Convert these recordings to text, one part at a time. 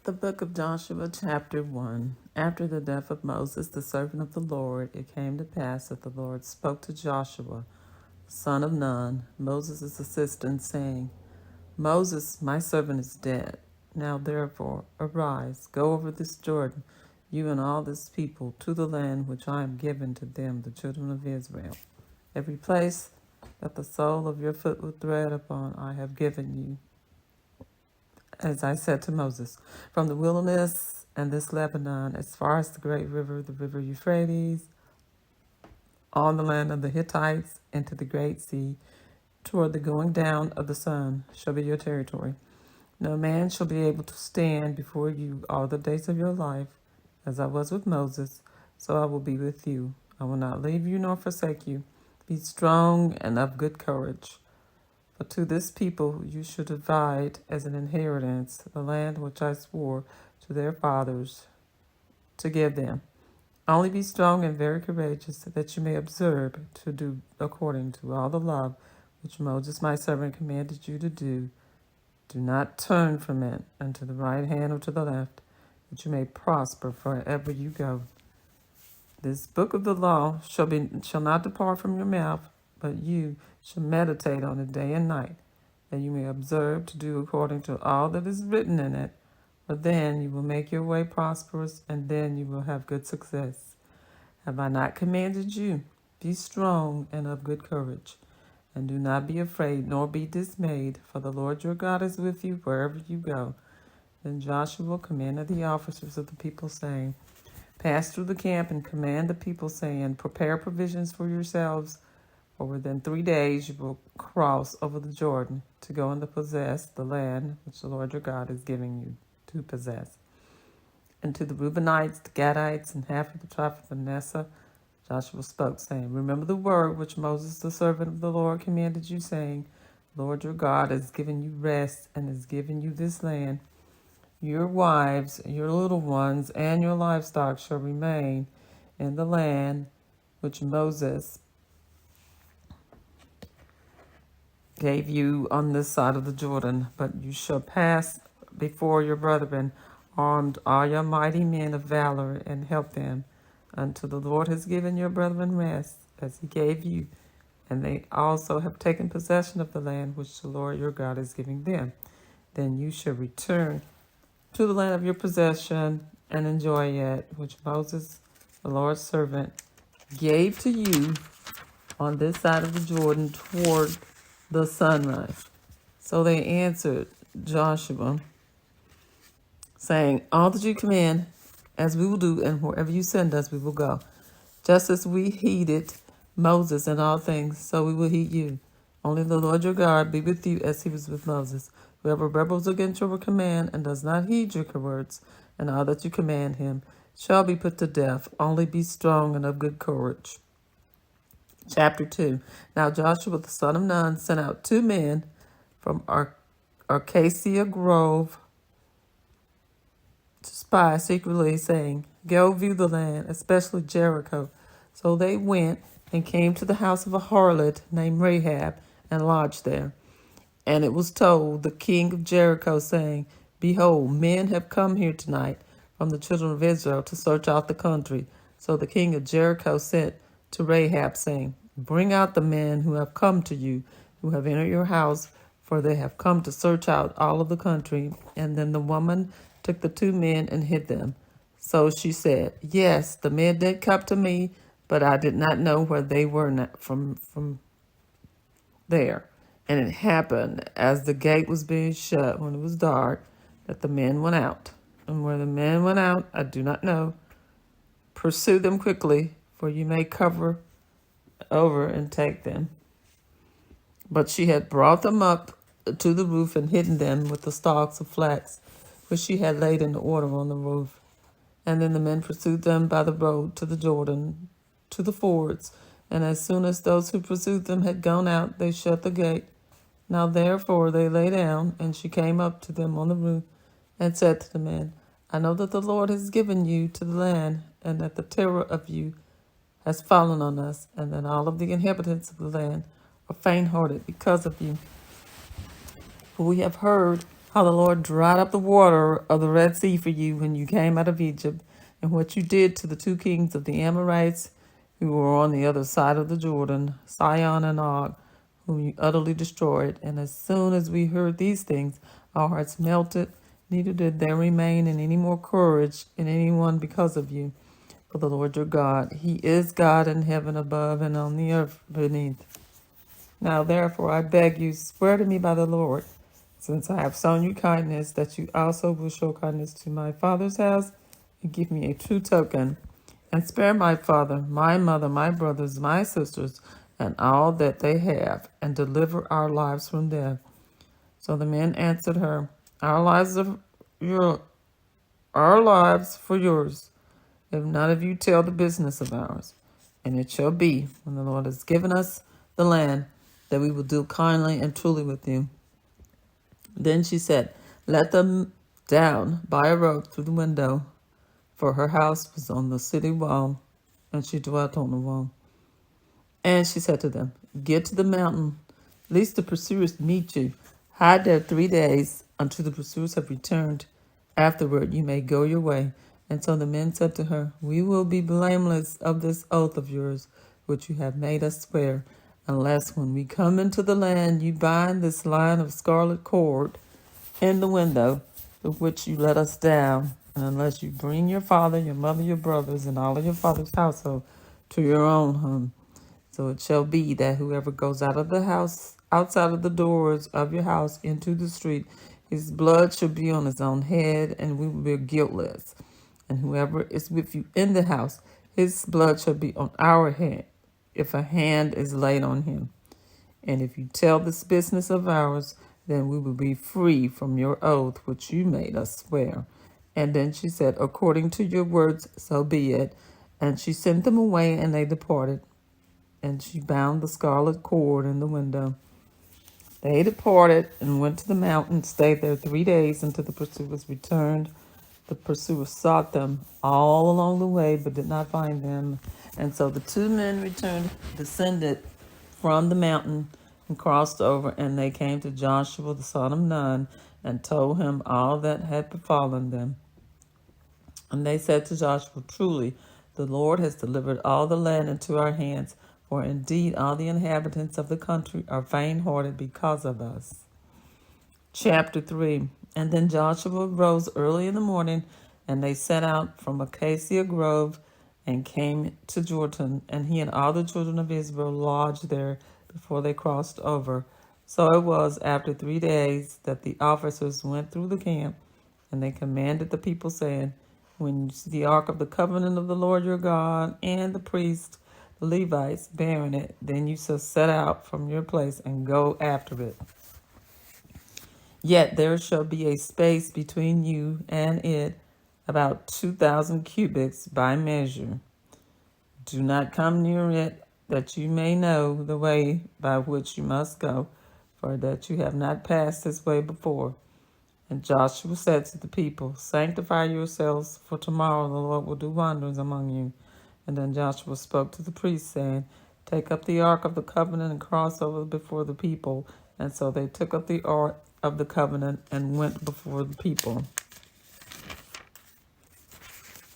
The book of Joshua, chapter 1. After the death of Moses, the servant of the Lord, it came to pass that the Lord spoke to Joshua, son of Nun, Moses' assistant, saying, Moses, my servant, is dead. Now therefore, arise, go over this Jordan, you and all this people, to the land which I am giving to them, the children of Israel. Every place that the sole of your foot will tread upon, I have given you, as I said to Moses, from the wilderness and this Lebanon, as far as the great river, the river Euphrates, on the land of the Hittites, into the great sea, toward the going down of the sun, shall be your territory. No man shall be able to stand before you all the days of your life. As I was with Moses, so I will be with you. I will not leave you nor forsake you. Be strong and of good courage. But to this people you should divide as an inheritance the land which I swore to their fathers to give them. Only be strong and very courageous, that you may observe to do according to all the law which Moses my servant commanded you to do. Do not turn from it unto the right hand or to the left, that you may prosper wherever you go. This book of the law shall not depart from your mouth, but you shall meditate on it day and night, that you may observe to do according to all that is written in it. For then you will make your way prosperous, and then you will have good success. Have I not commanded you? Be strong and of good courage, and do not be afraid nor be dismayed, for the Lord your God is with you wherever you go. Then Joshua commanded the officers of the people, saying, Pass through the camp and command the people, saying, Prepare provisions for yourselves, for within 3 days you will cross over the Jordan to go and to possess the land which the Lord your God is giving you to possess. And to the Reubenites, the Gadites, and half of the tribe of Manasseh, Joshua spoke, saying, Remember the word which Moses, the servant of the Lord, commanded you, saying, The Lord your God has given you rest and has given you this land. Your wives, your little ones, and your livestock shall remain in the land which Moses gave you on this side of the Jordan, but you shall pass before your brethren, armed, all your mighty men of valor, and help them, until the Lord has given your brethren rest, as he gave you, and they also have taken possession of the land which the Lord your God is giving them. Then you shall return to the land of your possession and enjoy it, which Moses, the Lord's servant, gave to you on this side of the Jordan toward the sunrise. So they answered Joshua, saying, All that you command, as we will do, and wherever you send us, we will go. Just as we heeded Moses in all things, so we will heed you. Only the Lord your God be with you as he was with Moses. Whoever rebels against your command and does not heed your words and all that you command him shall be put to death. Only be strong and of good courage. Chapter 2. Now Joshua the son of Nun sent out 2 men from Acacia Grove to spy secretly, saying, Go view the land, especially Jericho. So they went and came to the house of a harlot named Rahab and lodged there. And it was told the king of Jericho, saying, Behold, men have come here tonight from the children of Israel to search out the country. So the king of Jericho sent to Rahab, saying, Bring out the men who have come to you, who have entered your house, for they have come to search out all of the country. And then the woman took the 2 men and hid them. So she said, Yes, the men did come to me, but I did not know where they were from there. And it happened, as the gate was being shut when it was dark, that the men went out. And where the men went out, I do not know. Pursue them quickly, for you may cover over and take them. But she had brought them up to the roof and hidden them with the stalks of flax, which she had laid in order on the roof. And then the men pursued them by the road to the Jordan, to the fords. And as soon as those who pursued them had gone out, they shut the gate. Now therefore they lay down, and she came up to them on the roof, and said to the men, I know that the Lord has given you to the land, and that the terror of you has fallen on us, and that all of the inhabitants of the land are faint-hearted because of you. For we have heard how the Lord dried up the water of the Red Sea for you when you came out of Egypt, and what you did to the two kings of the Amorites who were on the other side of the Jordan, Sihon and Og, whom you utterly destroyed. And as soon as we heard these things, our hearts melted, neither did there remain in any more courage in anyone because of you. For the Lord your God, He is God in heaven above and on the earth beneath. Now therefore I beg you, swear to me by the Lord, since I have shown you kindness, that you also will show kindness to my father's house, and give me a true token, and spare my father, my mother, my brothers, my sisters, and all that they have, and deliver our lives from death. So the men answered her, our lives for yours, if none of you tell the business of ours. And it shall be, when the Lord has given us the land, that we will deal kindly and truly with you. Then she said, let them down by a rope through the window, for her house was on the city wall, and she dwelt on the wall. And she said to them, get to the mountain, lest the pursuers meet you. Hide there 3 days, until the pursuers have returned. Afterward you may go your way. And so the men said to her, we will be blameless of this oath of yours, which you have made us swear, unless when we come into the land you bind this line of scarlet cord in the window through which you let us down, and unless you bring your father, your mother, your brothers, and all of your father's household to your own home. So it shall be that whoever goes out of the house, outside of the doors of your house into the street, his blood shall be on his own head, and we will be guiltless. And whoever is with you in the house, his blood shall be on our head, if a hand is laid on him. And if you tell this business of ours, then we will be free from your oath which you made us swear. And then she said, according to your words, so be it. And she sent them away, and they departed. And she bound the scarlet cord in the window. They departed and went to the mountain, stayed there 3 days until the pursuers returned. The pursuers sought them all along the way, but did not find them. And so the two men returned, descended from the mountain, and crossed over, and they came to Joshua the son of Nun, and told him all that had befallen them. And they said to Joshua, truly, the Lord has delivered all the land into our hands, for indeed all the inhabitants of the country are faint-hearted because of us. Chapter 3. And then Joshua rose early in the morning, and they set out from Acacia Grove and came to Jordan, and he and all the children of Israel lodged there before they crossed over. So it was after 3 days that the officers went through the camp, and they commanded the people, saying, when you see the ark of the covenant of the Lord your God, and the priests, the Levites, bearing it, then you shall set out from your place and go after it. Yet there shall be a space between you and it, about 2,000 cubits by measure. Do not come near it, that you may know the way by which you must go, for that you have not passed this way before. And Joshua said to the people, sanctify yourselves, for tomorrow the Lord will do wonders among you. And then Joshua spoke to the priests, saying, take up the ark of the covenant and cross over before the people. And so they took up the ark of the covenant and went before the people.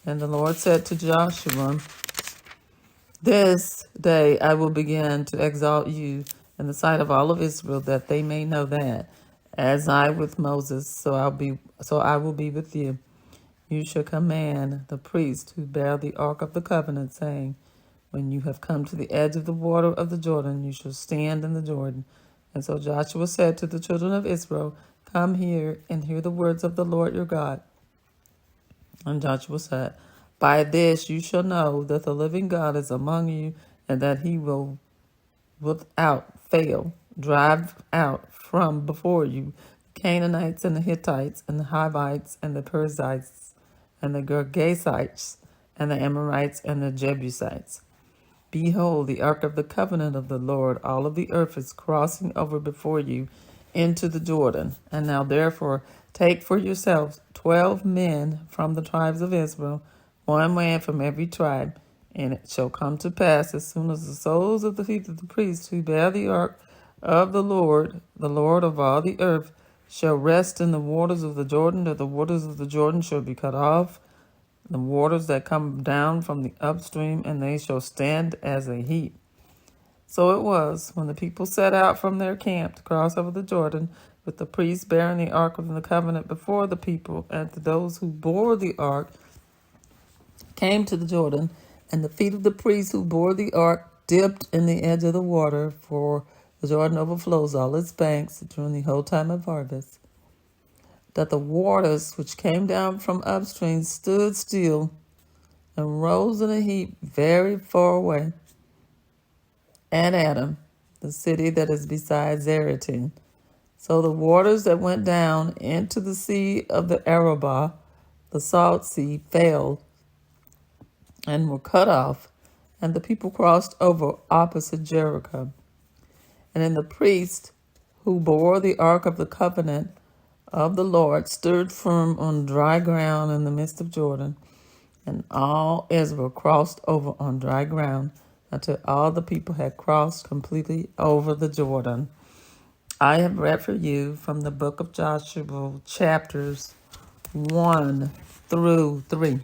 And the Lord said to Joshua, this day I will begin to exalt you in the sight of all of Israel, that they may know that, as I with Moses, so I will be with you. You shall command the priests who bear the ark of the covenant, saying, when you have come to the edge of the water of the Jordan, you shall stand in the Jordan. And so Joshua said to the children of Israel, come here and hear the words of the Lord your God. And Joshua said, by this you shall know that the living God is among you, and that he will without fail drive out from before you the Canaanites and the Hittites and the Hivites and the Perizzites and the Girgashites and the Amorites and the Jebusites. Behold, the ark of the covenant of the Lord, all of the earth is crossing over before you into the Jordan. And now therefore take for yourselves 12 men from the tribes of Israel, one man from every tribe. And it shall come to pass, as soon as the soles of the feet of the priests who bear the ark of the Lord of all the earth, shall rest in the waters of the Jordan, that the waters of the Jordan shall be cut off, the waters that come down from the upstream, and they shall stand as a heap. So it was, when the people set out from their camp to cross over the Jordan, with the priests bearing the ark of the covenant before the people, and those who bore the ark came to the Jordan, and the feet of the priests who bore the ark dipped in the edge of the water, for the Jordan overflows all its banks during the whole time of harvest. That the waters which came down from upstream stood still and rose in a heap very far away, and Adam, the city that is beside Zeratin. So the waters that went down into the sea of the Arabah, the salt sea, failed and were cut off, and the people crossed over opposite Jericho. And then the priest who bore the ark of the covenant of the Lord stood firm on dry ground in the midst of Jordan, and all Israel crossed over on dry ground until all the people had crossed completely over the Jordan. I have read for you from the book of Joshua, chapters 1 through 3.